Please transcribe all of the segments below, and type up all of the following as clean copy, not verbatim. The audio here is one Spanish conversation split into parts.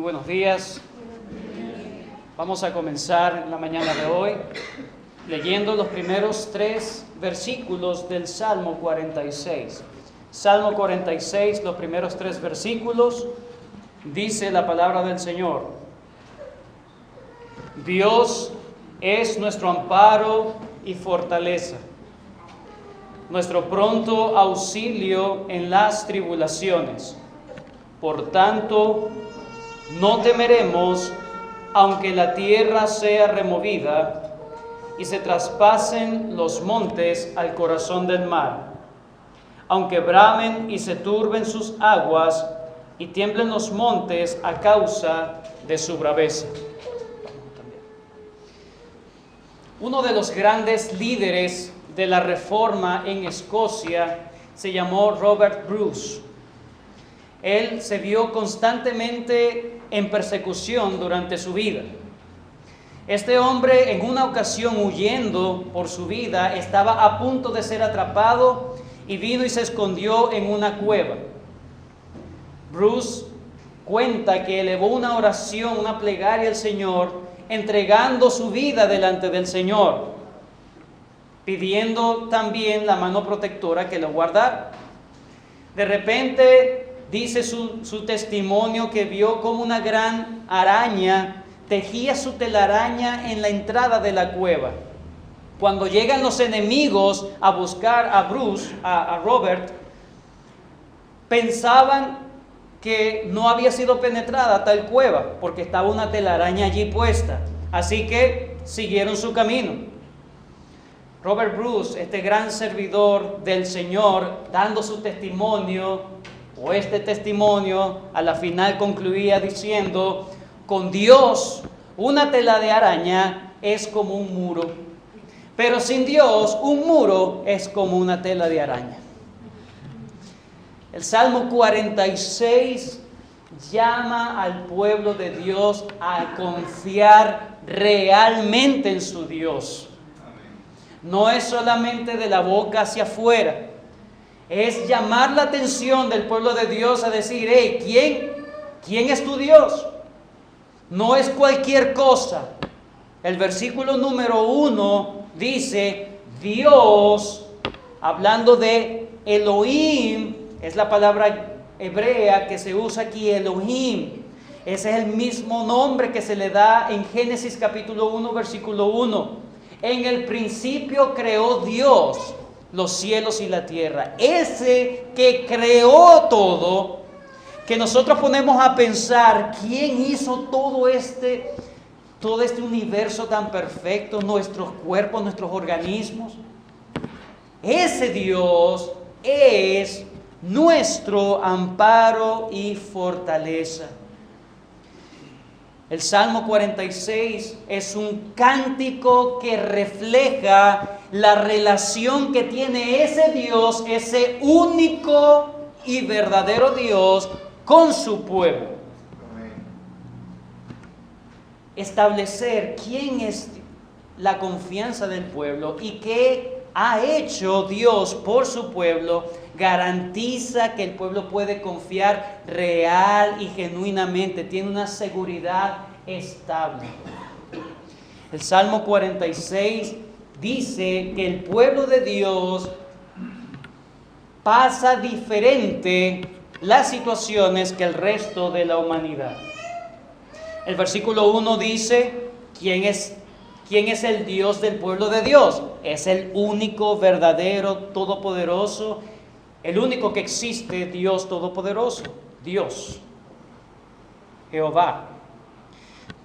buenos días. Vamos a comenzar en la mañana de hoy leyendo los primeros 3 versículos del Salmo 46. Salmo 46, los primeros 3 versículos, dice la palabra del Señor: Dios es nuestro amparo y fortaleza, nuestro pronto auxilio en las tribulaciones. Por tanto, no temeremos, aunque la tierra sea removida y se traspasen los montes al corazón del mar, aunque bramen y se turben sus aguas y tiemblen los montes a causa de su braveza. Uno de los grandes líderes de la Reforma en Escocia se llamó Robert Bruce. Él se vio constantemente en persecución durante su vida. Este hombre, en una ocasión, huyendo por su vida, estaba a punto de ser atrapado y vino y se escondió en una cueva. Bruce cuenta que elevó una oración, una plegaria al Señor, entregando su vida delante del Señor, pidiendo también la mano protectora que lo guardara. De repente, dice su testimonio que vio como una gran araña tejía su telaraña en la entrada de la cueva. Cuando llegan los enemigos a buscar a Bruce, a Robert, pensaban que no había sido penetrada tal cueva porque estaba una telaraña allí puesta. Así que siguieron su camino. Robert Bruce, este gran servidor del Señor, dando su testimonio, o este testimonio, a la final concluía diciendo: con Dios, una tela de araña es como un muro, pero sin Dios, un muro es como una tela de araña. El Salmo 46 llama al pueblo de Dios a confiar realmente en su Dios. No es solamente de la boca hacia afuera. Es llamar la atención del pueblo de Dios a decir: hey, ¿quién es tu Dios? No es cualquier cosa. El versículo número 1 dice: Dios, hablando de Elohim, es la palabra hebrea que se usa aquí, Elohim. Ese es el mismo nombre que se le da en Génesis capítulo 1, versículo 1. En el principio creó Dios los cielos y la tierra. Ese que creó todo, que nosotros ponemos a pensar, ¿quién hizo todo este universo tan perfecto? Nuestros cuerpos, nuestros organismos. Ese Dios es nuestro amparo y fortaleza. El Salmo 46 es un cántico que refleja la relación que tiene ese Dios, ese único y verdadero Dios, con su pueblo. Establecer quién es la confianza del pueblo y qué ha hecho Dios por su pueblo garantiza que el pueblo puede confiar real y genuinamente, tiene una seguridad estable. El Salmo 46 dice que el pueblo de Dios pasa diferente las situaciones que el resto de la humanidad. El versículo 1 dice: ¿quién es el Dios del pueblo de Dios? Es el único, verdadero, todopoderoso, el único que existe, Dios todopoderoso, Dios, Jehová.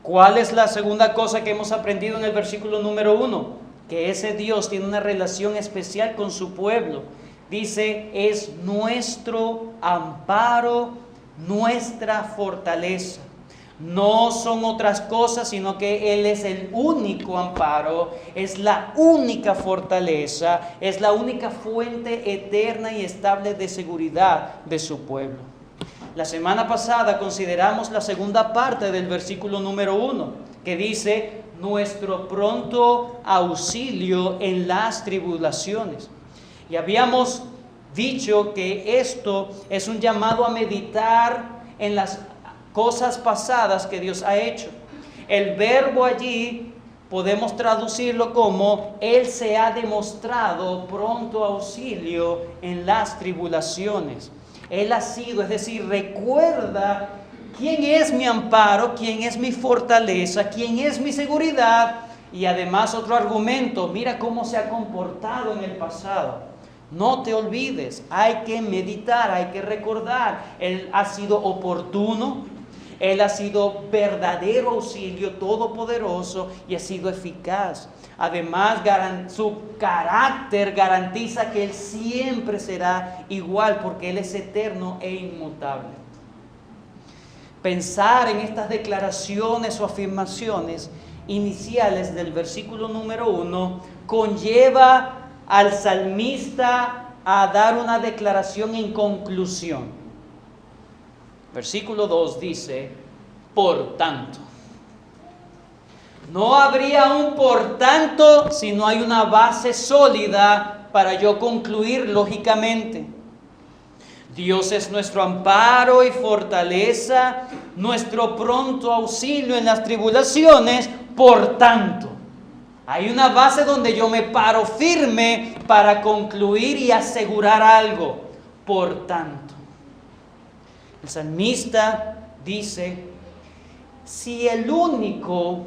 ¿Cuál es la segunda cosa que hemos aprendido en el versículo número 1? Que ese Dios tiene una relación especial con su pueblo. Dice: es nuestro amparo, nuestra fortaleza. No son otras cosas, sino que Él es el único amparo, es la única fortaleza, es la única fuente eterna y estable de seguridad de su pueblo. La semana pasada consideramos la segunda parte del versículo número 1, que dice: nuestro pronto auxilio en las tribulaciones. Y habíamos dicho que esto es un llamado a meditar en las cosas pasadas que Dios ha hecho. El verbo allí podemos traducirlo como Él se ha demostrado pronto auxilio en las tribulaciones. Él ha sido, es decir, recuerda quién es mi amparo, quién es mi fortaleza, quién es mi seguridad. Y además otro argumento, mira cómo se ha comportado en el pasado. No te olvides, hay que meditar, hay que recordar. Él ha sido oportuno, Él ha sido verdadero auxilio, todopoderoso y ha sido eficaz. Además, su carácter garantiza que Él siempre será igual porque Él es eterno e inmutable. Pensar en estas declaraciones o afirmaciones iniciales del versículo número 1 conlleva al salmista a dar una declaración en conclusión. Versículo 2 dice, por tanto. No habría un por tanto si no hay una base sólida para yo concluir lógicamente. Dios es nuestro amparo y fortaleza, nuestro pronto auxilio en las tribulaciones, por tanto. Hay una base donde yo me paro firme para concluir y asegurar algo. Por tanto, el salmista dice, si el único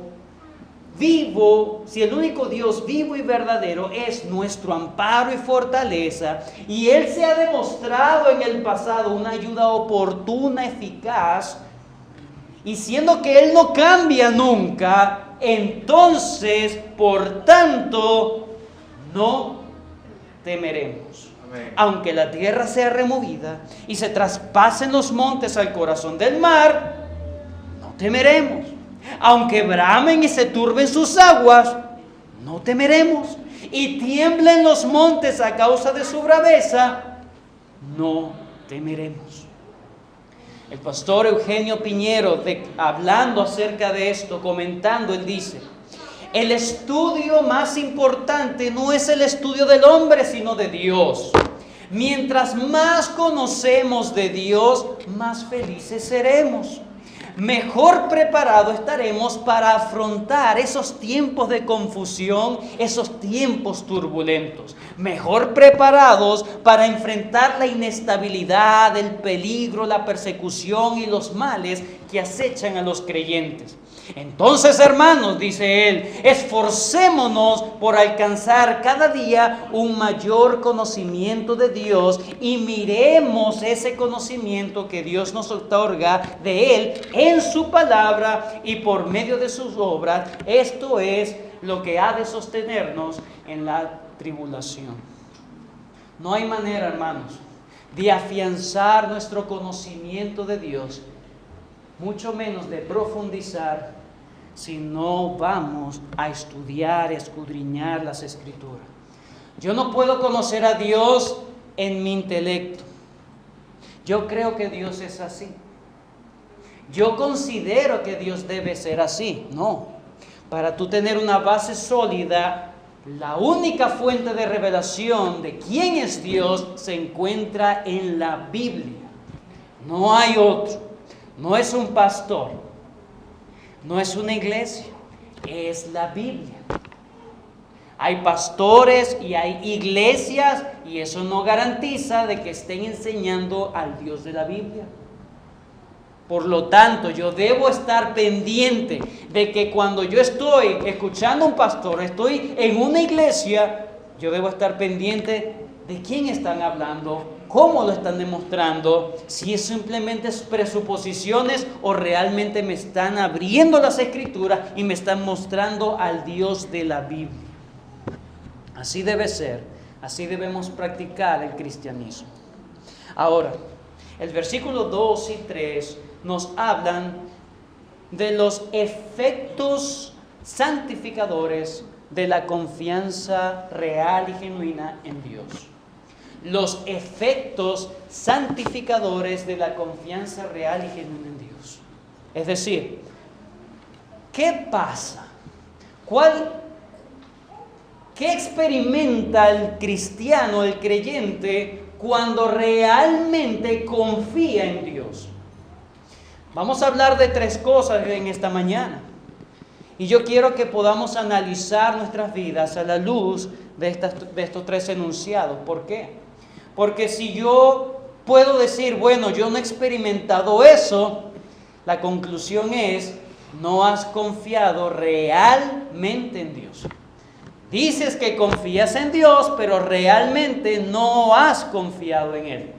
Dios vivo y verdadero es nuestro amparo y fortaleza, y Él se ha demostrado en el pasado una ayuda oportuna, eficaz, y siendo que Él no cambia nunca, entonces, por tanto, no temeremos. Amén. Aunque la tierra sea removida y se traspasen los montes al corazón del mar, no temeremos. Aunque bramen y se turben sus aguas, no temeremos. Y tiemblen los montes a causa de su braveza, no temeremos. El pastor Eugenio Piñero, hablando acerca de esto, comentando, él dice, el estudio más importante no es el estudio del hombre, sino de Dios. Mientras más conocemos de Dios, más felices seremos. Mejor preparados estaremos para afrontar esos tiempos de confusión, esos tiempos turbulentos. Mejor preparados para enfrentar la inestabilidad, el peligro, la persecución y los males que acechan a los creyentes. Entonces, hermanos, dice él, esforcémonos por alcanzar cada día un mayor conocimiento de Dios y miremos ese conocimiento que Dios nos otorga de Él en su palabra y por medio de sus obras. Esto es lo que ha de sostenernos en la tribulación. No hay manera, hermanos, de afianzar nuestro conocimiento de Dios, mucho menos de profundizar, si no vamos a estudiar, escudriñar las Escrituras. Yo no puedo conocer a Dios en mi intelecto. Yo creo que Dios es así. Yo considero que Dios debe ser así. No. Para tú tener una base sólida, la única fuente de revelación de quién es Dios se encuentra en la Biblia. No hay otro. No es un pastor, no es una iglesia, es la Biblia. Hay pastores y hay iglesias y eso no garantiza de que estén enseñando al Dios de la Biblia. Por lo tanto, yo debo estar pendiente de que cuando yo estoy escuchando a un pastor, estoy en una iglesia, yo debo estar pendiente de quién están hablando, cómo lo están demostrando, si es simplemente presuposiciones o realmente me están abriendo las Escrituras y me están mostrando al Dios de la Biblia. Así debe ser, así debemos practicar el cristianismo. Ahora, el versículo 2 y 3 nos hablan de los efectos santificadores de la confianza real y genuina en Dios. Los efectos santificadores de la confianza real y genuina en Dios. Es decir, ¿qué pasa? ¿Qué experimenta el cristiano, el creyente, cuando realmente confía en Dios? Vamos a hablar de 3 cosas en esta mañana. Y yo quiero que podamos analizar nuestras vidas a la luz de estos 3 enunciados. ¿Por qué? Porque si yo puedo decir, bueno, yo no he experimentado eso, la conclusión es, no has confiado realmente en Dios. Dices que confías en Dios, pero realmente no has confiado en Él.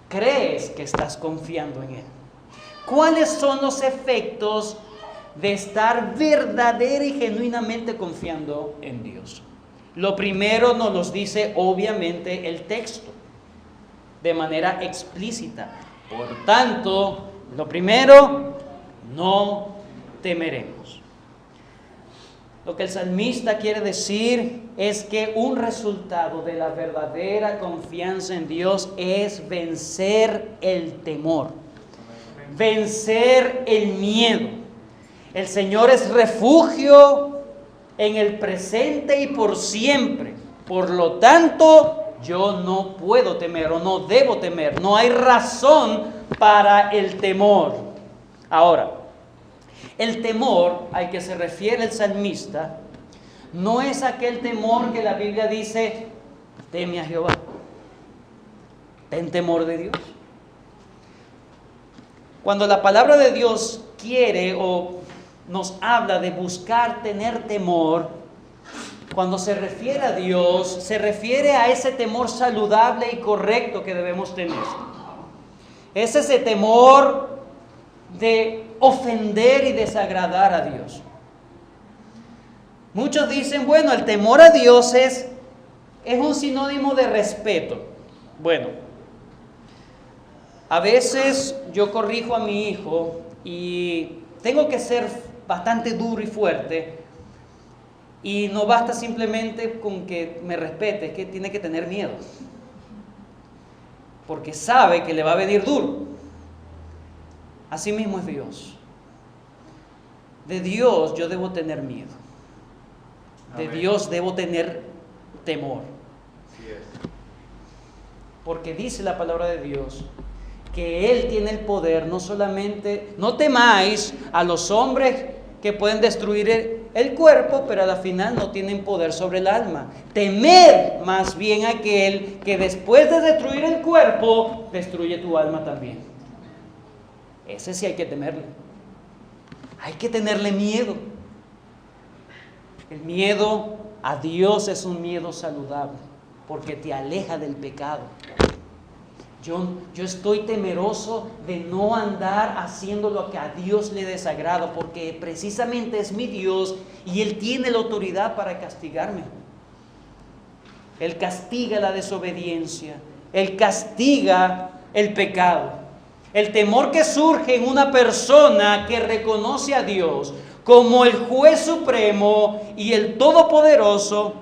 Crees que estás confiando en Él. ¿Cuáles son los efectos de estar verdadera y genuinamente confiando en Dios? Lo primero nos los dice obviamente el texto, de manera explícita. Por tanto, lo primero, no temeremos. Lo que el salmista quiere decir es que un resultado de la verdadera confianza en Dios es vencer el temor, vencer el miedo. El Señor es refugio en el presente y por siempre. Por lo tanto, yo no puedo temer o no debo temer. No hay razón para el temor. Ahora, el temor al que se refiere el salmista no es aquel temor que la Biblia dice, teme a Jehová. Ten temor de Dios. Cuando la palabra de Dios quiere o nos habla de buscar tener temor, cuando se refiere a Dios, se refiere a ese temor saludable y correcto que debemos tener. Es ese temor de ofender y desagradar a Dios. Muchos dicen, bueno, el temor a Dios es un sinónimo de respeto. Bueno, a veces yo corrijo a mi hijo y tengo que ser bastante duro y fuerte, y no basta simplemente con que me respete, es que tiene que tener miedo, porque sabe que le va a venir duro. Así mismo es Dios. De Dios yo debo tener miedo, de Dios debo tener temor, porque dice la palabra de Dios que Él tiene el poder, no solamente, no temáis a los hombres que pueden destruir el cuerpo, pero a la final no tienen poder sobre el alma. Temed más bien a aquel que después de destruir el cuerpo, destruye tu alma también. Ese sí hay que temerle. Hay que tenerle miedo. El miedo a Dios es un miedo saludable, porque te aleja del pecado. Yo estoy temeroso de no andar haciendo lo que a Dios le desagrada, porque precisamente es mi Dios y Él tiene la autoridad para castigarme. Él castiga la desobediencia, Él castiga el pecado. El temor que surge en una persona que reconoce a Dios como el juez supremo y el todopoderoso,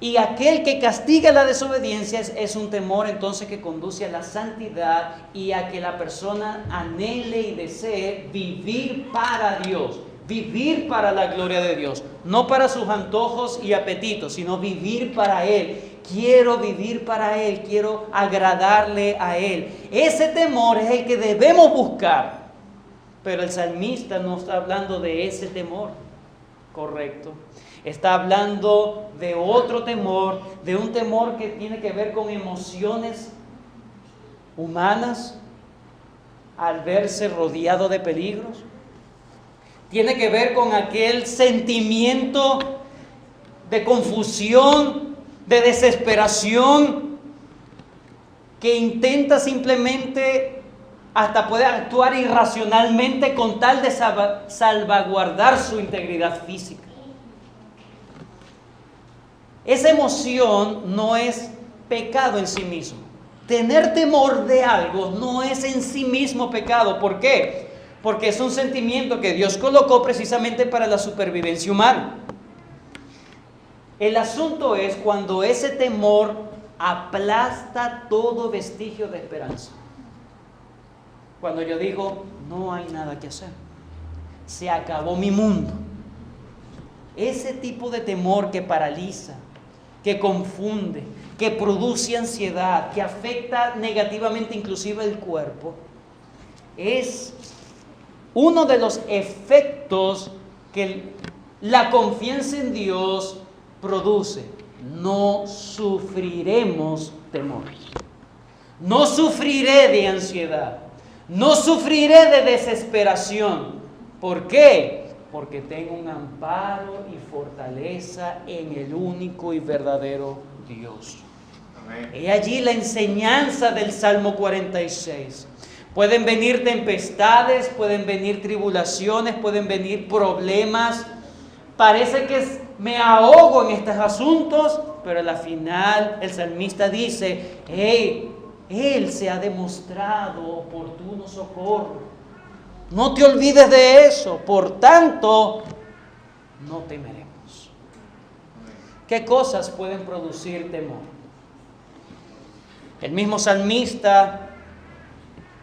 y aquel que castiga la desobediencia, es un temor entonces que conduce a la santidad y a que la persona anhele y desee vivir para Dios, vivir para la gloria de Dios, no para sus antojos y apetitos, sino vivir para Él. Quiero vivir para Él, quiero agradarle a Él. Ese temor es el que debemos buscar, pero el salmista no está hablando de ese temor, correcto. Está hablando de otro temor, de un temor que tiene que ver con emociones humanas al verse rodeado de peligros. Tiene que ver con aquel sentimiento de confusión, de desesperación, que intenta simplemente, hasta puede actuar irracionalmente con tal de salvaguardar su integridad física. Esa emoción no es pecado en sí mismo. Tener temor de algo no es en sí mismo pecado. ¿Por qué? Porque es un sentimiento que Dios colocó precisamente para la supervivencia humana. El asunto es cuando ese temor aplasta todo vestigio de esperanza. Cuando yo digo, no hay nada que hacer, se acabó mi mundo. Ese tipo de temor que paraliza, que confunde, que produce ansiedad, que afecta negativamente inclusive el cuerpo, es uno de los efectos que la confianza en Dios produce. No sufriremos temor. No sufriré de ansiedad. No sufriré de desesperación. ¿Por qué? Porque tengo un amparo y fortaleza en el único y verdadero Dios. Amén. He allí la enseñanza del Salmo 46. Pueden venir tempestades, pueden venir tribulaciones, pueden venir problemas. Parece que me ahogo en estos asuntos, pero al final el salmista dice, hey, Él se ha demostrado oportuno socorro. No te olvides de eso, por tanto, no temeremos. ¿Qué cosas pueden producir temor? El mismo salmista,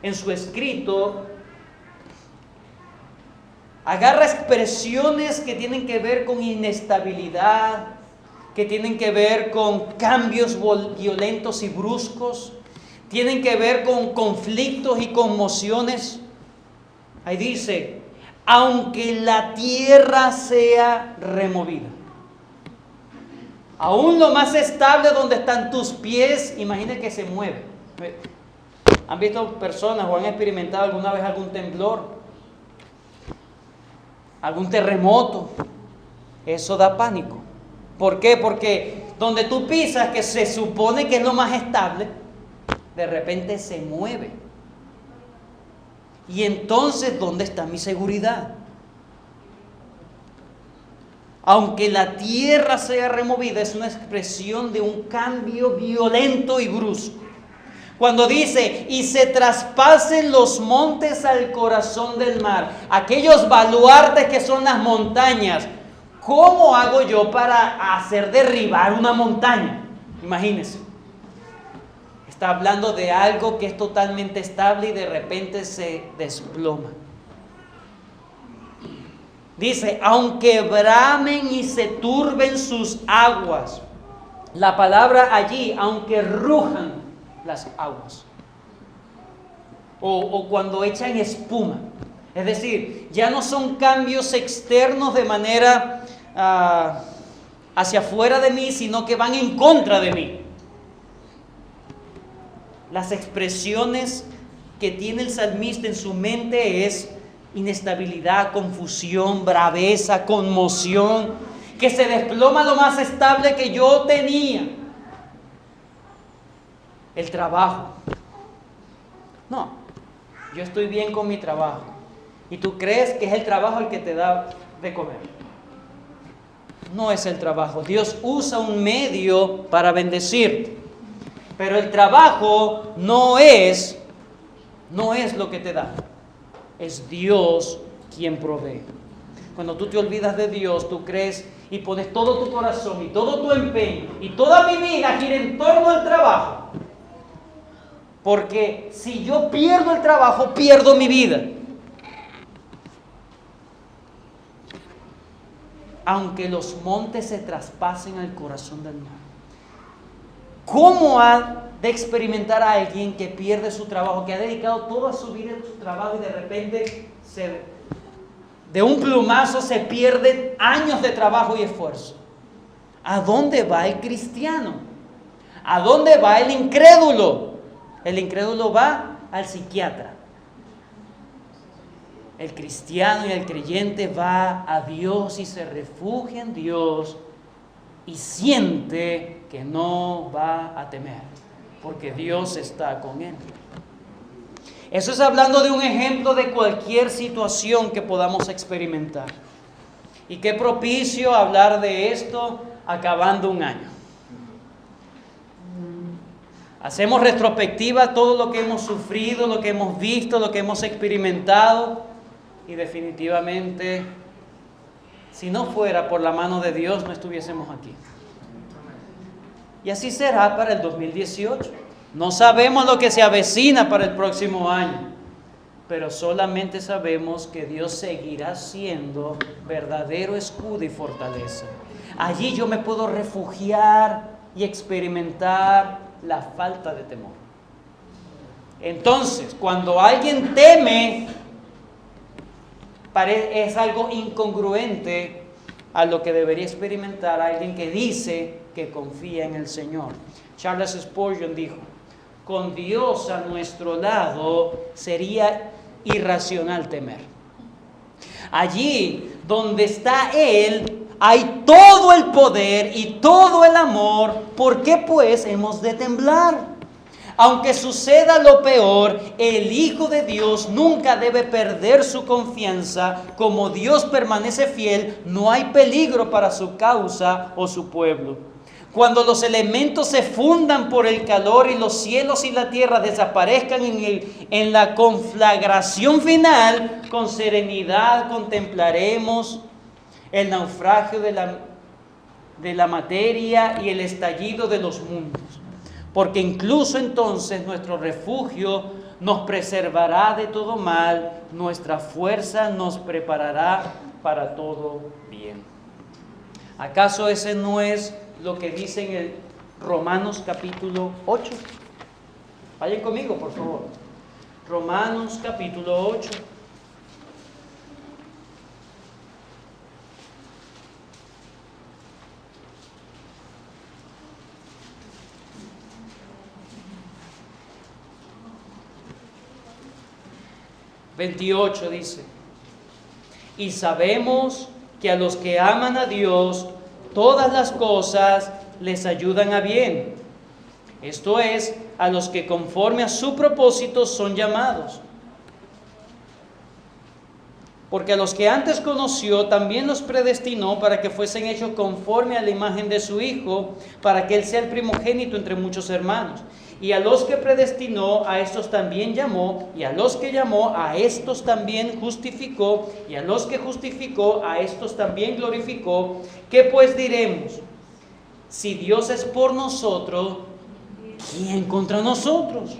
en su escrito, agarra expresiones que tienen que ver con inestabilidad, que tienen que ver con cambios violentos y bruscos, tienen que ver con conflictos y conmociones. Ahí dice, aunque la tierra sea removida, aún lo más estable donde están tus pies, imagina que se mueve. ¿Han visto personas o han experimentado alguna vez algún temblor? ¿Algún terremoto? Eso da pánico. ¿Por qué? Porque donde tú pisas, que se supone que es lo más estable, de repente se mueve. Y entonces, ¿dónde está mi seguridad? Aunque la tierra sea removida, es una expresión de un cambio violento y brusco. Cuando dice, y se traspasen los montes al corazón del mar, aquellos baluartes que son las montañas, ¿cómo hago yo para hacer derribar una montaña? Imagínense. Está hablando de algo que es totalmente estable y de repente se desploma. Dice, aunque bramen y se turben sus aguas. La palabra allí, aunque rujan las aguas. O cuando echan espuma. Es decir, ya no son cambios externos de manera hacia afuera de mí, sino que van en contra de mí. Las expresiones que tiene el salmista en su mente es inestabilidad, confusión, braveza, conmoción, que se desploma lo más estable que yo tenía. El trabajo. No, yo estoy bien con mi trabajo. ¿Y tú crees que es el trabajo el que te da de comer? No es el trabajo. Dios usa un medio para bendecirte. Pero el trabajo no es lo que te da. Es Dios quien provee. Cuando tú te olvidas de Dios, tú crees y pones todo tu corazón y todo tu empeño y toda mi vida gira en torno al trabajo. Porque si yo pierdo el trabajo, pierdo mi vida. Aunque los montes se traspasen al corazón del mar. ¿Cómo ha de experimentar a alguien que pierde su trabajo, que ha dedicado toda su vida a su trabajo y de repente de un plumazo se pierden años de trabajo y esfuerzo? ¿A dónde va el cristiano? ¿A dónde va el incrédulo? El incrédulo va al psiquiatra. El cristiano y el creyente va a Dios y se refugia en Dios y siente que no va a temer, porque Dios está con él. Eso es hablando de un ejemplo de cualquier situación que podamos experimentar. Y qué propicio hablar de esto acabando un año. Hacemos retrospectiva todo lo que hemos sufrido, lo que hemos visto, lo que hemos experimentado, y definitivamente, si no fuera por la mano de Dios, no estuviésemos aquí. Y así será para el 2018. No sabemos lo que se avecina para el próximo año, pero solamente sabemos que Dios seguirá siendo verdadero escudo y fortaleza. Allí yo me puedo refugiar y experimentar la falta de temor. Entonces, cuando alguien teme, es algo incongruente a lo que debería experimentar alguien que dice que confía en el Señor. Charles Spurgeon dijo: con Dios a nuestro lado sería irracional temer. Allí donde está Él hay todo el poder y todo el amor. ¿Por qué pues hemos de temblar? Aunque suceda lo peor, el Hijo de Dios nunca debe perder su confianza. Como Dios permanece fiel, no hay peligro para su causa o su pueblo. Cuando los elementos se fundan por el calor y los cielos y la tierra desaparezcan en la conflagración final, con serenidad contemplaremos el naufragio de la materia y el estallido de los mundos. Porque incluso entonces nuestro refugio nos preservará de todo mal, nuestra fuerza nos preparará para todo bien. ¿Acaso ese no es lo que dice en el Romanos capítulo 8? Vayan conmigo, por favor. Romanos capítulo 8. ...28 dice: y sabemos que a los que aman a Dios, todas las cosas les ayudan a bien. Esto es, a los que conforme a su propósito son llamados. Porque a los que antes conoció, también los predestinó para que fuesen hechos conforme a la imagen de su Hijo, para que Él sea el primogénito entre muchos hermanos. Y a los que predestinó, a estos también llamó, y a los que llamó, a estos también justificó, y a los que justificó, a estos también glorificó. ¿Qué pues diremos? Si Dios es por nosotros, ¿quién contra nosotros?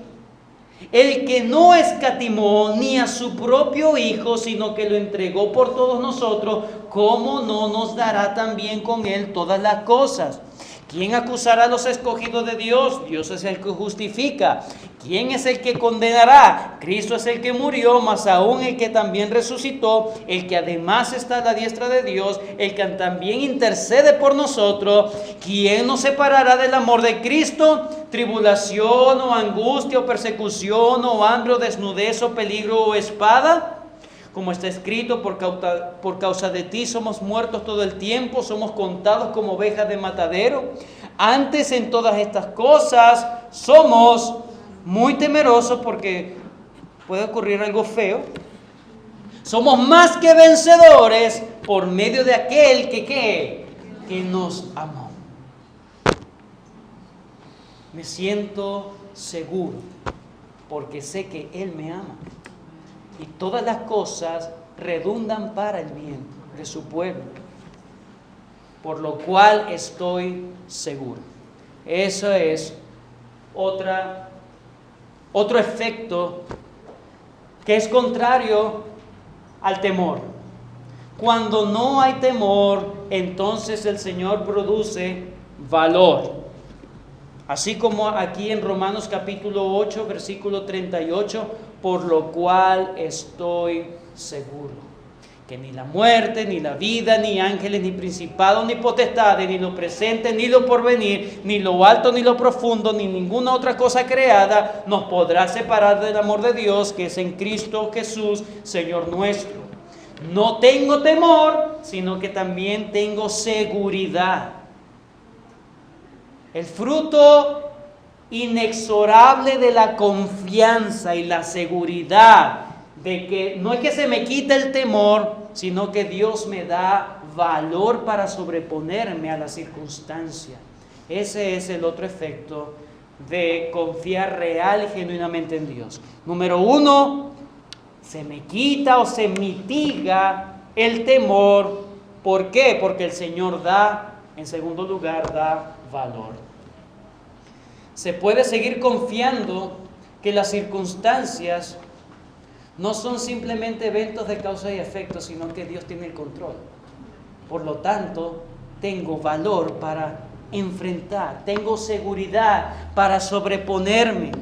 El que no escatimó ni a su propio Hijo, sino que lo entregó por todos nosotros, ¿cómo no nos dará también con Él todas las cosas? ¿Quién acusará a los escogidos de Dios? Dios es el que justifica. ¿Quién es el que condenará? Cristo es el que murió, más aún el que también resucitó, el que además está a la diestra de Dios, el que también intercede por nosotros. ¿Quién nos separará del amor de Cristo? ¿Tribulación o angustia o persecución o hambre o desnudez o peligro o espada? Como está escrito, por causa de ti somos muertos todo el tiempo, somos contados como ovejas de matadero. Antes en todas estas cosas somos muy temerosos, porque puede ocurrir algo feo. Somos más que vencedores por medio de aquel que nos amó. Me siento seguro porque sé que Él me ama. Y todas las cosas redundan para el bien de su pueblo, por lo cual estoy seguro. Eso es otro efecto que es contrario al temor. Cuando no hay temor, entonces el Señor produce valor. Así como aquí en Romanos capítulo 8, versículo 38, por lo cual estoy seguro, que ni la muerte, ni la vida, ni ángeles, ni principados, ni potestades, ni lo presente, ni lo porvenir, ni lo alto, ni lo profundo, ni ninguna otra cosa creada, nos podrá separar del amor de Dios, que es en Cristo Jesús, Señor nuestro. No tengo temor, sino que también tengo seguridad. El fruto inexorable de la confianza y la seguridad de que no es que se me quite el temor, sino que Dios me da valor para sobreponerme a la circunstancia. Ese es el otro efecto de confiar real y genuinamente en Dios. Número 1, se me quita o se mitiga el temor. ¿Por qué? Porque el Señor da, en segundo lugar, da valor. Se puede seguir confiando que las circunstancias no son simplemente eventos de causa y efecto, sino que Dios tiene el control. Por lo tanto, tengo valor para enfrentar, tengo seguridad para sobreponerme.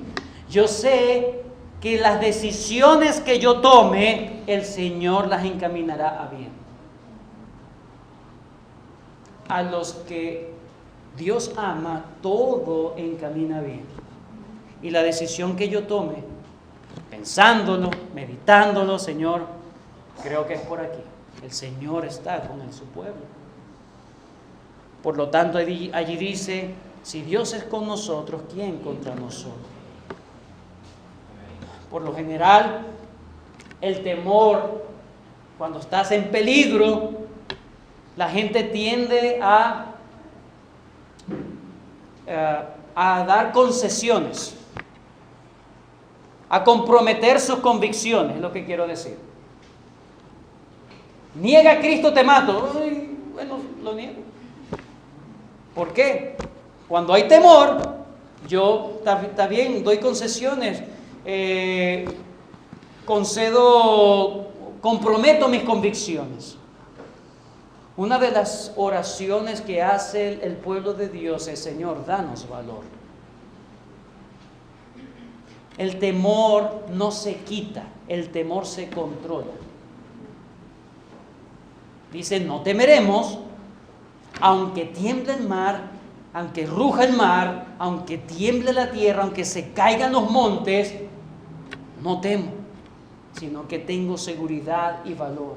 Yo sé que las decisiones que yo tome, el Señor las encaminará a bien. A los que Dios ama, todo encamina bien. Y la decisión que yo tome, pensándolo, meditándolo, Señor, creo que es por aquí. El Señor está con su pueblo. Por lo tanto, allí dice, si Dios es con nosotros, ¿quién contra nosotros? Por lo general, el temor, cuando estás en peligro, la gente tiende a dar concesiones, a comprometer sus convicciones, es lo que quiero decir. Niega a Cristo, te mato. Ay, bueno, lo niego. ¿Por qué? Cuando hay temor, yo está bien, doy concesiones, comprometo mis convicciones. Una de las oraciones que hace el pueblo de Dios es: Señor, danos valor. El temor no se quita, el temor se controla. Dice, no temeremos, aunque tiemble el mar, aunque ruja el mar, aunque tiemble la tierra, aunque se caigan los montes, no temo, sino que tengo seguridad y valor.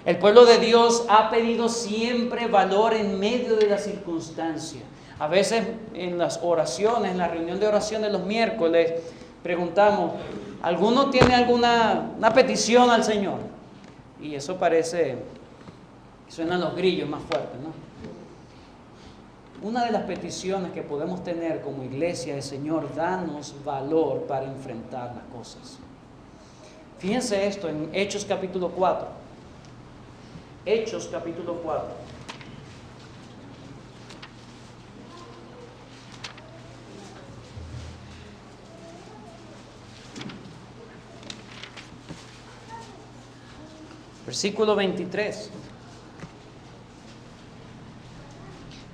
El pueblo de Dios ha pedido siempre valor en medio de las circunstancias. A veces en las oraciones, en la reunión de oración de los miércoles, preguntamos, ¿alguno tiene alguna petición al Señor? Y eso suenan los grillos más fuertes, ¿no? Una de las peticiones que podemos tener como iglesia es: Señor, danos valor para enfrentar las cosas. Fíjense esto en Hechos capítulo 4. Hechos capítulo 4. Versículo 23.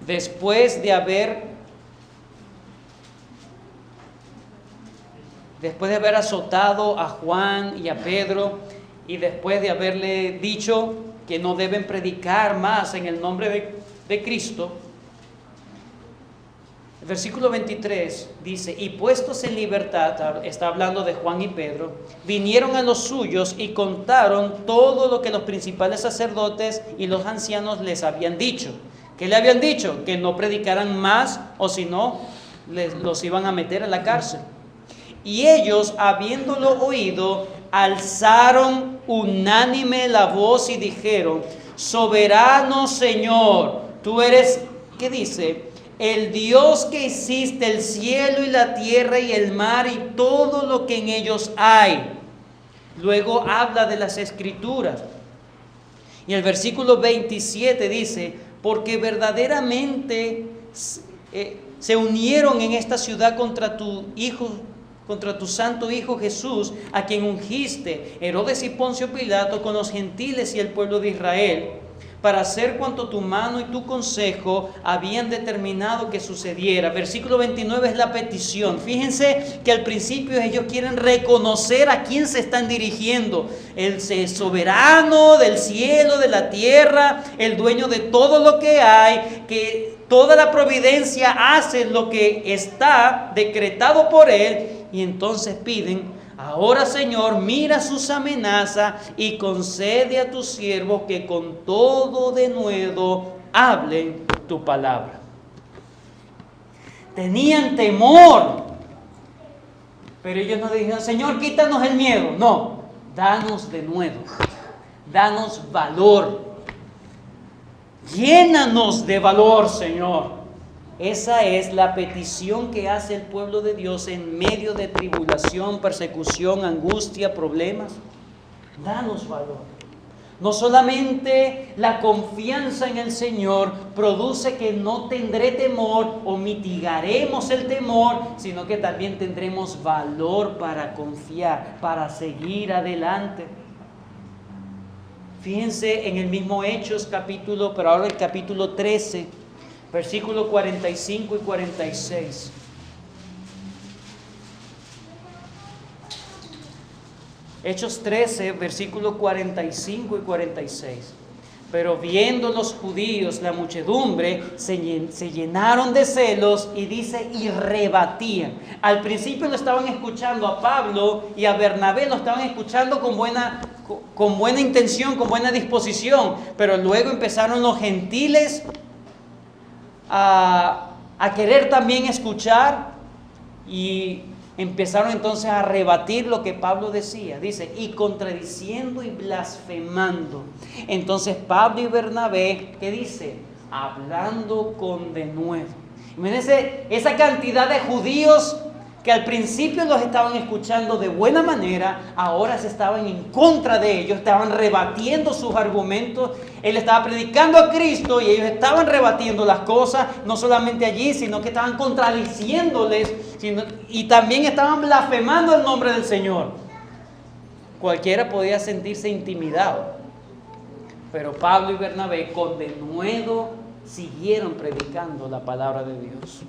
Después de haber azotado a Juan y a Pedro, y después de haberle dicho que no deben predicar más en el nombre de Cristo, el versículo 23 dice, y puestos en libertad, está hablando de Juan y Pedro, vinieron a los suyos y contaron todo lo que los principales sacerdotes y los ancianos les habían dicho. ¿Qué le habían dicho? Que no predicaran más, o si no, los iban a meter en la cárcel. Y ellos, habiéndolo oído, alzaron unánime la voz y dijeron, soberano Señor, tú eres, ¿qué dice? El Dios que hiciste el cielo y la tierra y el mar y todo lo que en ellos hay. Luego habla de las Escrituras. Y el versículo 27 dice, porque verdaderamente se unieron en esta ciudad contra tu Hijo, contra tu santo Hijo Jesús, a quien ungiste, Herodes y Poncio Pilato, con los gentiles y el pueblo de Israel, para hacer cuanto tu mano y tu consejo habían determinado que sucediera. Versículo 29 es la petición. Fíjense que al principio ellos quieren reconocer a quién se están dirigiendo. El soberano del cielo, de la tierra, el dueño de todo lo que hay, que toda la providencia hace lo que está decretado por él. Y entonces piden, ahora Señor, mira sus amenazas y concede a tus siervos que con todo denuedo hablen tu palabra. Tenían temor, pero ellos no dijeron, Señor, quítanos el miedo. No, danos denuedo, danos valor, llénanos de valor, Señor. Esa es la petición que hace el pueblo de Dios en medio de tribulación, persecución, angustia, problemas. Danos valor. No solamente la confianza en el Señor produce que no tendré temor o mitigaremos el temor, sino que también tendremos valor para confiar, para seguir adelante. Fíjense en el mismo Hechos capítulo, pero ahora el capítulo 13, versículos 45 y 46. Hechos 13, versículos 45 y 46. Pero viendo los judíos la muchedumbre, se llenaron de celos y dice, y rebatían. Al principio lo estaban escuchando a Pablo y a Bernabé, lo estaban escuchando con buena intención, con buena disposición. Pero luego empezaron los gentiles a querer también escuchar y empezaron entonces a rebatir lo que Pablo decía. Dice, y contradiciendo y blasfemando. Entonces Pablo y Bernabé, ¿qué dice? Hablando con denuedo. Imagínense esa cantidad de judíos que al principio los estaban escuchando de buena manera, ahora se estaban en contra de ellos, estaban rebatiendo sus argumentos. Él estaba predicando a Cristo y ellos estaban rebatiendo las cosas, no solamente allí, sino que estaban contradiciéndoles y también estaban blasfemando el nombre del Señor. Cualquiera podía sentirse intimidado, pero Pablo y Bernabé con denuedo siguieron predicando la palabra de Dios.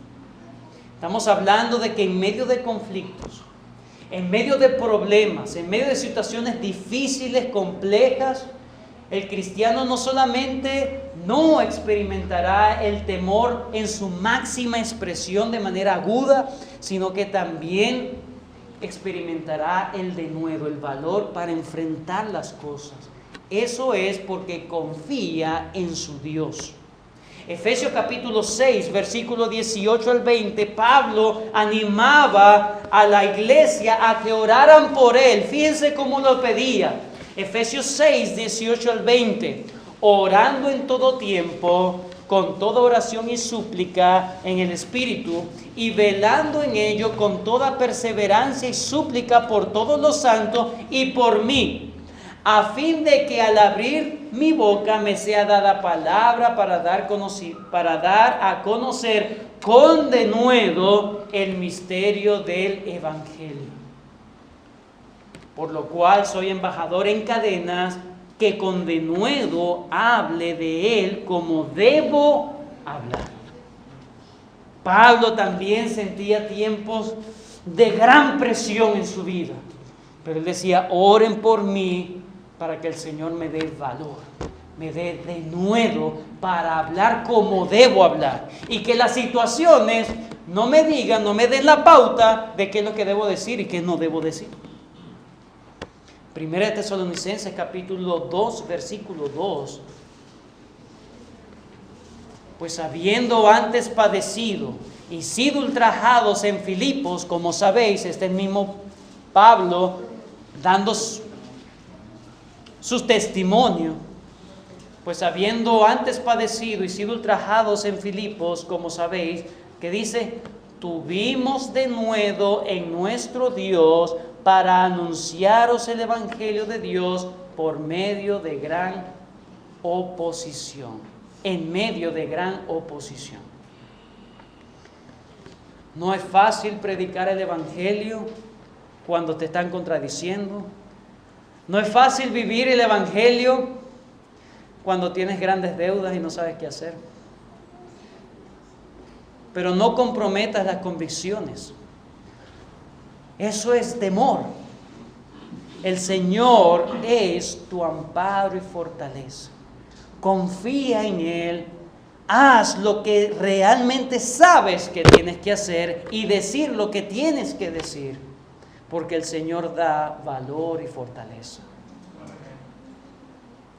Estamos hablando de que en medio de conflictos, en medio de problemas, en medio de situaciones difíciles, complejas, el cristiano no solamente no experimentará el temor en su máxima expresión de manera aguda, sino que también experimentará el denuedo, el valor para enfrentar las cosas. Eso es porque confía en su Dios. Efesios capítulo 6, versículo 18 al 20, Pablo animaba a la iglesia a que oraran por él. Fíjense cómo lo pedía. Efesios 6, 18 al 20. Orando en todo tiempo, con toda oración y súplica en el Espíritu, y velando en ello con toda perseverancia y súplica por todos los santos y por mí, a fin de que al abrir mi boca me sea dada palabra para dar a conocer con denuedo el misterio del Evangelio. Por lo cual soy embajador en cadenas, que con denuedo hable de él como debo hablar. Pablo también sentía tiempos de gran presión en su vida, pero él decía, oren por mí para que el Señor me dé valor, me dé denuedo para hablar como debo hablar, y que las situaciones no me digan, no me den la pauta de qué es lo que debo decir y qué no debo decir. Primera de Tesalonicenses capítulo 2, versículo 2. Pues habiendo antes padecido y sido ultrajados en Filipos, como sabéis, el mismo Pablo dando su testimonio, pues habiendo antes padecido y sido ultrajados en Filipos, como sabéis, que dice, tuvimos denuedo en nuestro Dios para anunciaros el Evangelio de Dios por medio de gran oposición, en medio de gran oposición. No es fácil predicar el Evangelio cuando te están contradiciendo. No es fácil vivir el Evangelio cuando tienes grandes deudas y no sabes qué hacer. Pero no comprometas las convicciones. Eso es temor. El Señor es tu amparo y fortaleza. Confía en Él. Haz lo que realmente sabes que tienes que hacer y decir lo que tienes que decir. Porque el Señor da valor y fortaleza.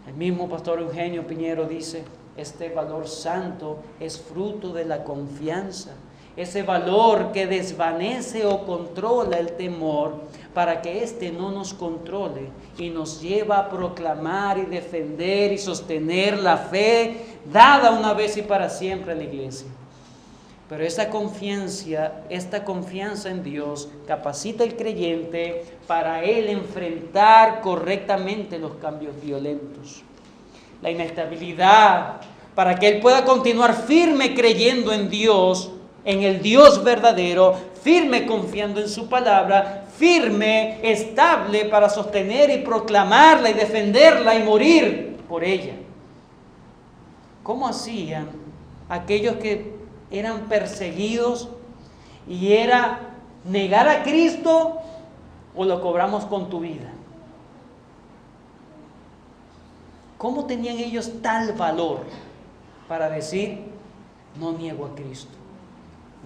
El mismo pastor Eugenio Piñero dice, este valor santo es fruto de la confianza. Ese valor que desvanece o controla el temor para que éste no nos controle y nos lleva a proclamar y defender y sostener la fe dada una vez y para siempre a la iglesia. Pero esta confianza en Dios capacita al creyente para él enfrentar correctamente los cambios violentos, la inestabilidad, para que él pueda continuar firme creyendo en Dios, en el Dios verdadero, firme confiando en su palabra, firme, estable para sostener y proclamarla y defenderla y morir por ella. ¿Cómo hacían aquellos que eran perseguidos y era negar a Cristo o lo cobramos con tu vida? ¿Cómo tenían ellos tal valor para decir, no niego a Cristo,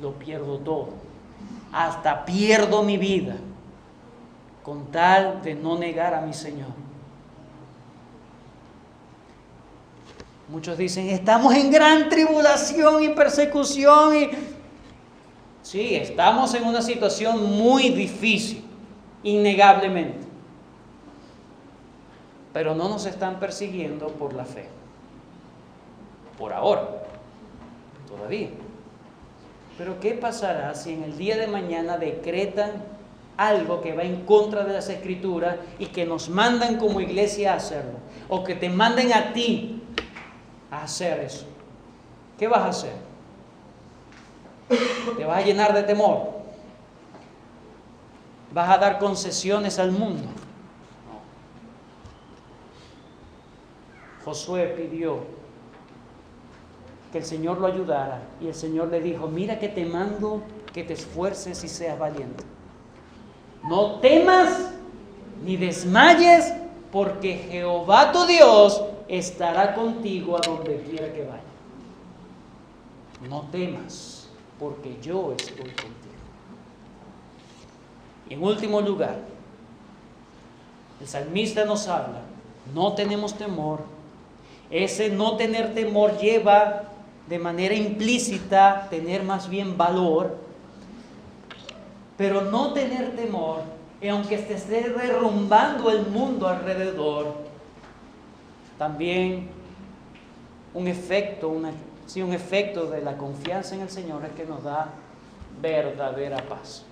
lo pierdo todo, hasta pierdo mi vida, con tal de no negar a mi Señor? Muchos dicen, estamos en gran tribulación y persecución. Sí, estamos en una situación muy difícil, innegablemente. Pero no nos están persiguiendo por la fe. Por ahora. Todavía. Pero ¿qué pasará si en el día de mañana decretan algo que va en contra de las Escrituras y que nos mandan como iglesia a hacerlo? O que te manden a ti a hacer eso. ¿Qué vas a hacer? ¿Te vas a llenar de temor? ¿Vas a dar concesiones al mundo? Josué pidió que el Señor lo ayudara y el Señor le dijo, mira que te mando que te esfuerces y seas valiente. No temas ni desmayes, porque Jehová tu Dios estará contigo a donde quiera que vaya. No temas, porque yo estoy contigo. Y en último lugar, el salmista nos habla, no tenemos temor. Ese no tener temor lleva de manera implícita tener más bien valor, pero no tener temor, y aunque te esté derrumbando el mundo alrededor, también un efecto de la confianza en el Señor es que nos da verdadera paz.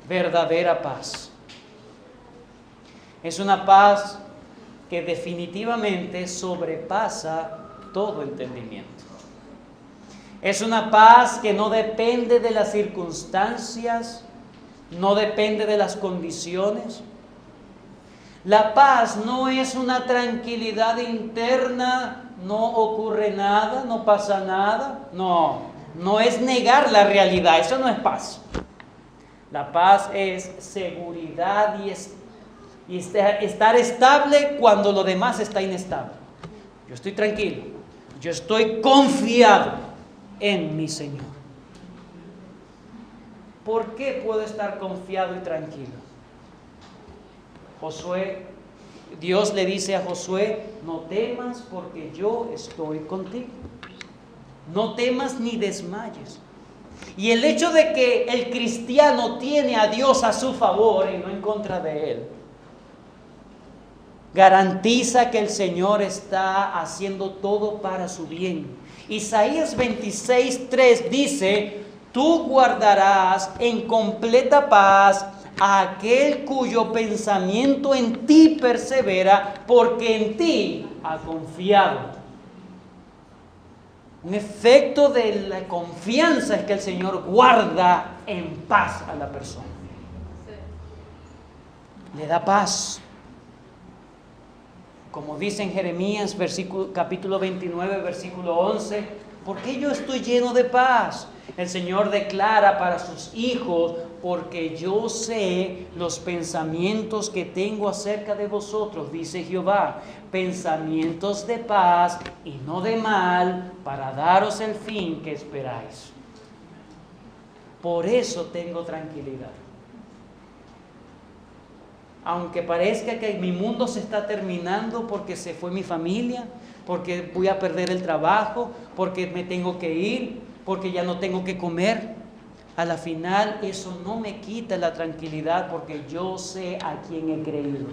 Verdadera paz. Es una paz que definitivamente sobrepasa todo entendimiento. Es una paz que no depende de las circunstancias, no depende de las condiciones. La paz no es una tranquilidad interna, no ocurre nada, no pasa nada. No es negar la realidad, eso no es paz. La paz es seguridad y estar estable cuando lo demás está inestable. Yo estoy tranquilo, yo estoy confiado en mi Señor. ¿Por qué puedo estar confiado y tranquilo? Dios le dice a Josué, no temas porque yo estoy contigo. No temas ni desmayes. Y el hecho de que el cristiano tiene a Dios a su favor y no en contra de él, garantiza que el Señor está haciendo todo para su bien. Isaías 26:3 dice, tú guardarás en completa paz a aquel cuyo pensamiento en ti persevera, porque en ti ha confiado. Un efecto de la confianza es que el Señor guarda en paz a la persona. Le da paz. Como dice en Jeremías capítulo 29, versículo 11, ¿por qué yo estoy lleno de paz? El Señor declara para sus hijos, porque yo sé los pensamientos que tengo acerca de vosotros, dice Jehová, pensamientos de paz y no de mal, para daros el fin que esperáis. Por eso tengo tranquilidad. Aunque parezca que mi mundo se está terminando porque se fue mi familia, porque voy a perder el trabajo, porque me tengo que ir, porque ya no tengo que comer, a la final eso no me quita la tranquilidad, porque yo sé a quién he creído.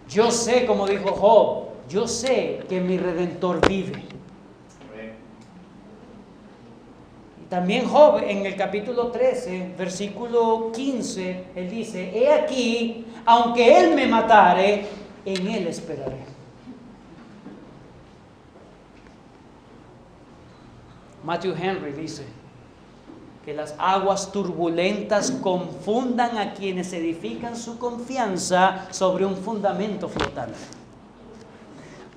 Yo sé, como dijo Job, yo sé que mi Redentor vive. También Job, en el capítulo 13, versículo 15, él dice, he aquí, aunque él me matare, en él esperaré. Matthew Henry dice que las aguas turbulentas confundan a quienes edifican su confianza sobre un fundamento flotante.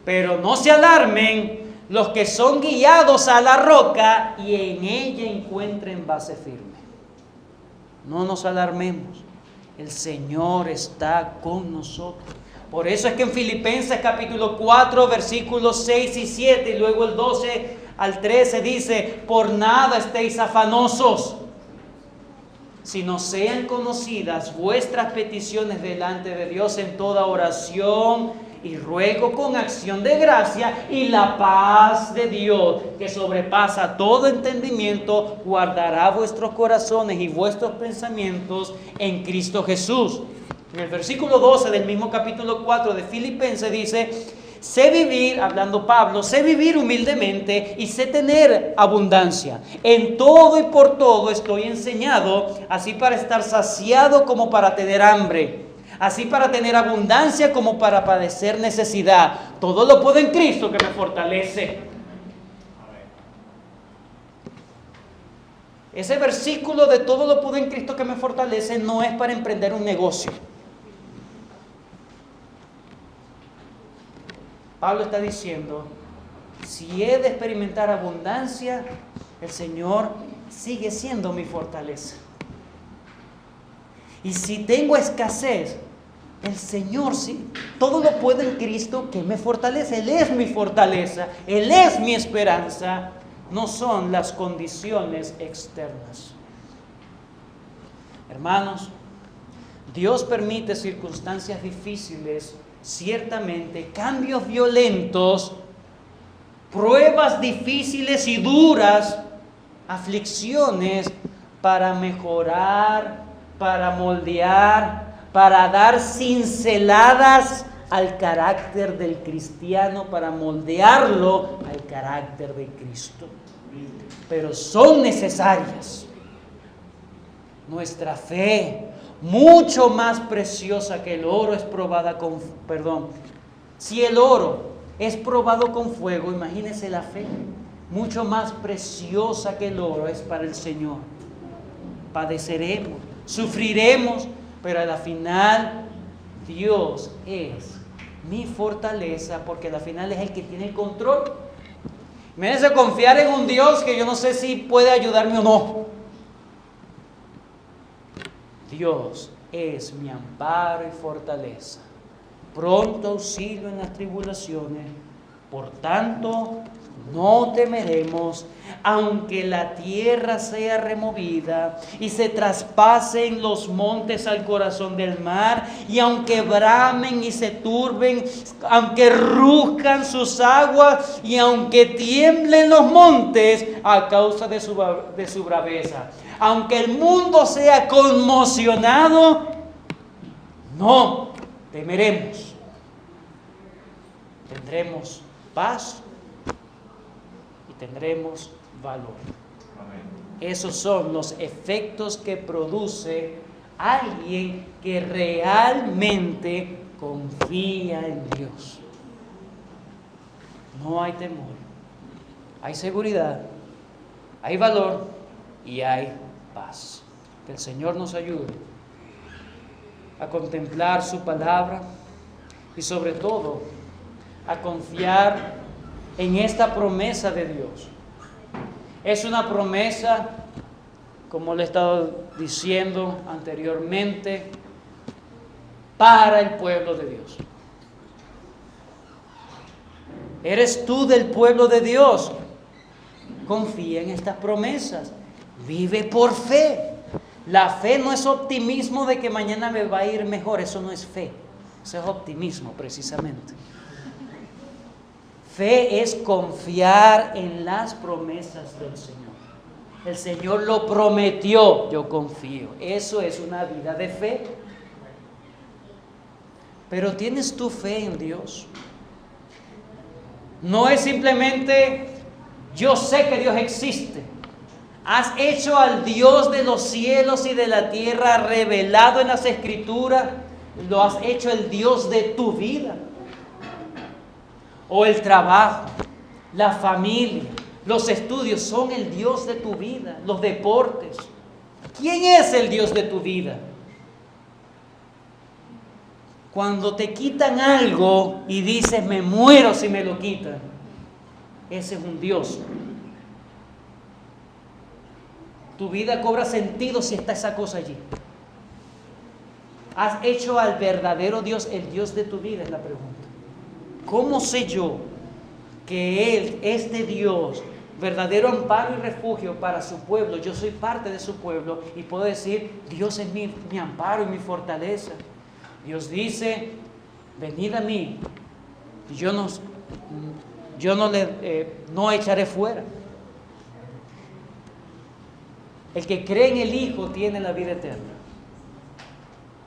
Pero no se alarmen los que son guiados a la roca y en ella encuentren base firme. No nos alarmemos. el Señor está con nosotros. Por eso es que en Filipenses capítulo 4, versículos 6 y 7, y luego el 12 al 13 dice: por nada estéis afanosos, sino sean conocidas vuestras peticiones delante de Dios en toda oración y ruego con acción de gracia, y la paz de Dios, que sobrepasa todo entendimiento, guardará vuestros corazones y vuestros pensamientos en Cristo Jesús. En el versículo 12 del mismo capítulo 4 de Filipenses dice: sé vivir, hablando Pablo, sé vivir humildemente y sé tener abundancia. En todo y por todo estoy enseñado, así para estar saciado como para tener hambre, así para tener abundancia como para padecer necesidad. Todo lo puedo en Cristo que me fortalece. Ese versículo de todo lo puedo en Cristo que me fortalece no es para emprender un negocio. Pablo está diciendo: si he de experimentar abundancia, el Señor sigue siendo mi fortaleza. Y si tengo escasez, el Señor sí, todo lo puede en Cristo que me fortalece. Él es mi fortaleza, Él es mi esperanza, no son las condiciones externas. Hermanos, Dios permite circunstancias difíciles, ciertamente, cambios violentos, pruebas difíciles y duras, aflicciones, para mejorar, para moldear, para dar cinceladas al carácter del cristiano, para moldearlo al carácter de Cristo. Pero son necesarias. Nuestra fe, mucho más preciosa que el oro, es probada con... Si el oro es probado con fuego, imagínese la fe. Mucho más preciosa que el oro es para el Señor. Padeceremos, sufriremos, pero a la final Dios es mi fortaleza, porque a la final es el que tiene el control. Imagínense confiar en un Dios que yo no sé si puede ayudarme o no. Dios es mi amparo y fortaleza, pronto auxilio en las tribulaciones. Por tanto, no temeremos, aunque la tierra sea removida y se traspasen los montes al corazón del mar, y aunque bramen y se turben, aunque ruzcan sus aguas, y aunque tiemblen los montes a causa de su braveza. Aunque el mundo sea conmocionado, no temeremos. Tendremos paz y tendremos valor. Esos son los efectos que produce alguien que realmente confía en Dios. No hay temor, hay seguridad, hay valor y hay paz. Que el Señor nos ayude a contemplar su palabra y sobre todo a confiar en esta promesa de Dios. Es una promesa, como le he estado diciendo anteriormente, para el pueblo de Dios. ¿Eres tú del pueblo de Dios? Confía en estas promesas. Vive por fe. La fe no es optimismo de que mañana me va a ir mejor. Eso no es fe. Eso es optimismo, precisamente. Fe es confiar en las promesas del Señor. El Señor lo prometió, yo confío. Eso es una vida de fe. Pero ¿tienes tu fe en Dios? No es simplemente yo sé que Dios existe. Has hecho al Dios de los cielos y de la tierra revelado en las Escrituras. Lo has hecho el Dios de tu vida. O el trabajo, la familia, los estudios son el Dios de tu vida, los deportes. ¿Quién es el Dios de tu vida? Cuando te quitan algo y dices, me muero si me lo quitan, ese es un Dios. Tu vida cobra sentido si está esa cosa allí. ¿Has hecho al verdadero Dios el Dios de tu vida? Es la pregunta. ¿Cómo sé yo que Él, este Dios, verdadero amparo y refugio para su pueblo, yo soy parte de su pueblo y puedo decir, Dios es mi amparo y mi fortaleza? Dios dice, venid a mí, y yo no echaré fuera. El que cree en el Hijo tiene la vida eterna.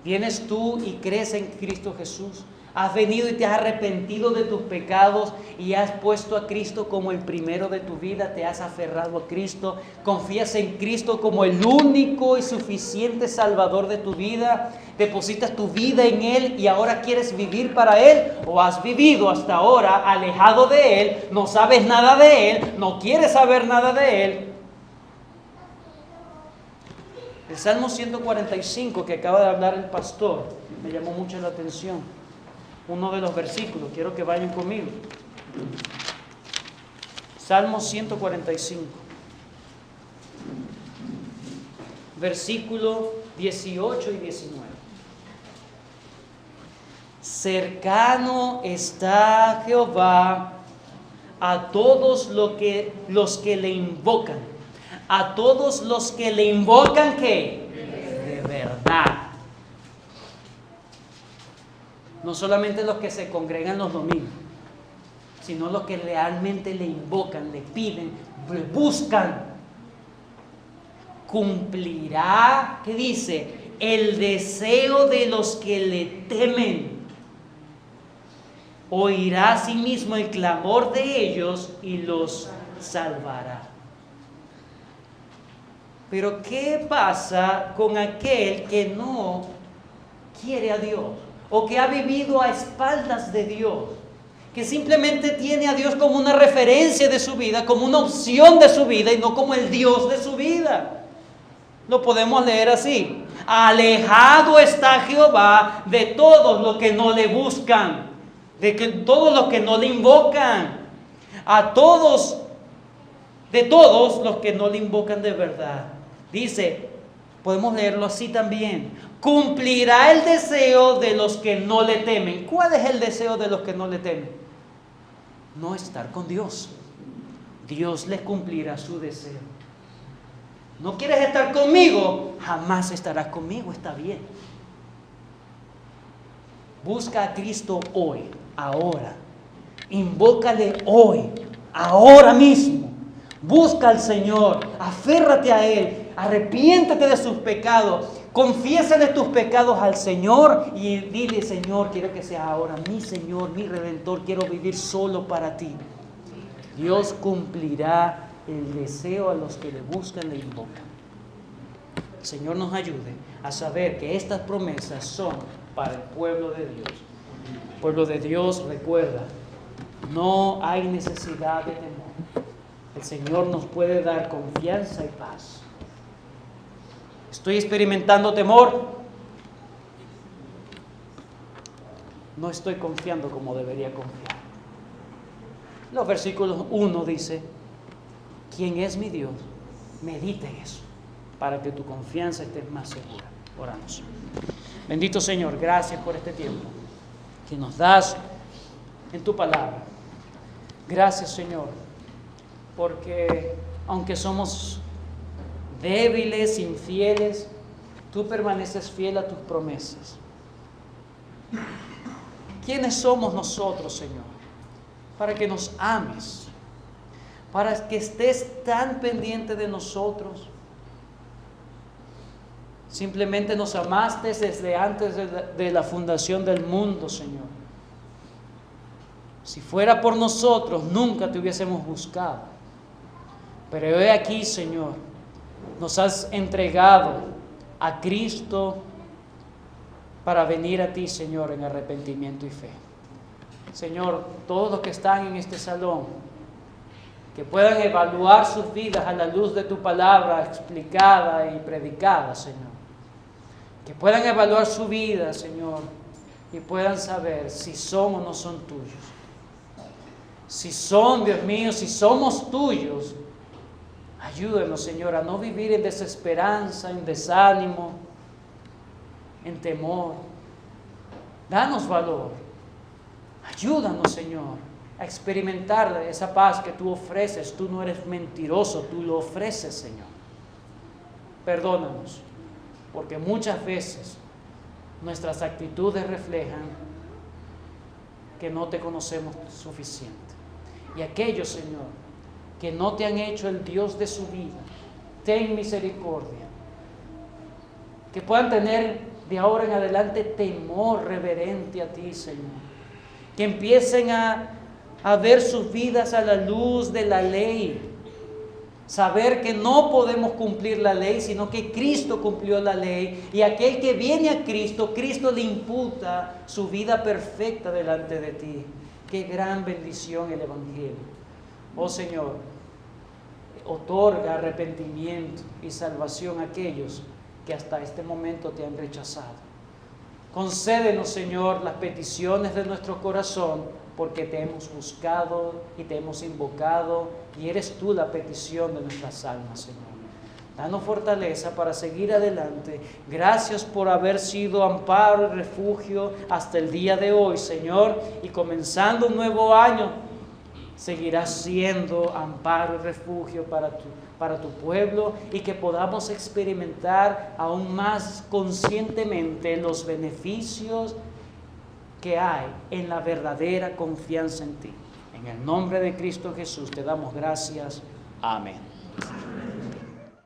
¿Vienes tú y crees en Cristo Jesús? ¿Has venido y te has arrepentido de tus pecados y has puesto a Cristo como el primero de tu vida? ¿Te has aferrado a Cristo? ¿Confías en Cristo como el único y suficiente Salvador de tu vida? ¿Depositas tu vida en Él y ahora quieres vivir para Él? ¿O has vivido hasta ahora alejado de Él, no sabes nada de Él, no quieres saber nada de Él? El Salmo 145 que acaba de hablar el pastor me llamó mucho la atención. Uno de los versículos, quiero que vayan conmigo. Salmo 145, versículo 18 y 19. Cercano está Jehová a todos los que le invocan. A todos los que le invocan, ¿qué? De verdad. No solamente los que se congregan los domingos, sino los que realmente le invocan, le piden, le buscan. Cumplirá, ¿qué dice? El deseo de los que le temen. Oirá a sí mismo el clamor de ellos y los salvará. Pero ¿qué pasa con aquel que no quiere a Dios? O que ha vivido a espaldas de Dios, que simplemente tiene a Dios como una referencia de su vida, como una opción de su vida y no como el Dios de su vida. Lo podemos leer así: alejado está Jehová de todos los que no le buscan, todos los que no le invocan, de todos los que no le invocan de verdad. Dice, podemos leerlo así también: cumplirá el deseo de los que no le temen. ¿Cuál es el deseo de los que no le temen? No estar con Dios. Dios les cumplirá su deseo. ¿No quieres estar conmigo? Jamás estarás conmigo, está bien. Busca a Cristo hoy, ahora. Invócale hoy, ahora mismo. Busca al Señor, aférrate a Él, arrepiéntete de sus pecados. Confiésale tus pecados al Señor y dile: Señor, quiero que seas ahora mi Señor, mi Redentor, quiero vivir solo para ti. Dios cumplirá el deseo a los que le buscan, le invocan. El Señor nos ayude a saber que estas promesas son para el pueblo de Dios. El pueblo de Dios, recuerda, no hay necesidad de temor. El Señor nos puede dar confianza y paz. ¿Estoy experimentando temor? No estoy confiando como debería confiar. Los versículos 1 dice: ¿quién es mi Dios? Medita en eso, para que tu confianza esté más segura. Oramos. Bendito Señor, gracias por este tiempo que nos das en tu palabra. Gracias, Señor, porque aunque somos débiles, infieles, tú permaneces fiel a tus promesas. ¿Quiénes somos nosotros, Señor? Para que nos ames, para que estés tan pendiente de nosotros. Simplemente nos amaste desde antes de la fundación del mundo, Señor. Si fuera por nosotros, nunca te hubiésemos buscado. Pero he aquí, Señor, nos has entregado a Cristo para venir a ti, Señor, en arrepentimiento y fe. Señor, todos los que están en este salón, que puedan evaluar sus vidas a la luz de tu palabra explicada y predicada, Señor. Que puedan evaluar su vida, Señor, y puedan saber si son o no son tuyos. Si son, Dios mío, si somos tuyos, ayúdanos, Señor, a no vivir en desesperanza, en desánimo, en temor. Danos valor. Ayúdanos, Señor, a experimentar esa paz que tú ofreces. Tú no eres mentiroso, tú lo ofreces, Señor. Perdónanos, porque muchas veces nuestras actitudes reflejan que no te conocemos suficiente. Y aquellos, Señor, que no te han hecho el Dios de su vida, ten misericordia. Que puedan tener de ahora en adelante temor reverente a ti, Señor. Que empiecen a ver sus vidas a la luz de la ley. Saber que no podemos cumplir la ley, sino que Cristo cumplió la ley. Y aquel que viene a Cristo, Cristo le imputa su vida perfecta delante de ti. Qué gran bendición el Evangelio. Oh Señor, otorga arrepentimiento y salvación a aquellos que hasta este momento te han rechazado. Concédenos, Señor, las peticiones de nuestro corazón, porque te hemos buscado y te hemos invocado, y eres tú la petición de nuestras almas, Señor. Danos fortaleza para seguir adelante. Gracias por haber sido amparo y refugio hasta el día de hoy, Señor, y comenzando un nuevo año, seguirás siendo amparo y refugio para tu pueblo, y que podamos experimentar aún más conscientemente los beneficios que hay en la verdadera confianza en ti. En el nombre de Cristo Jesús te damos gracias. Amén.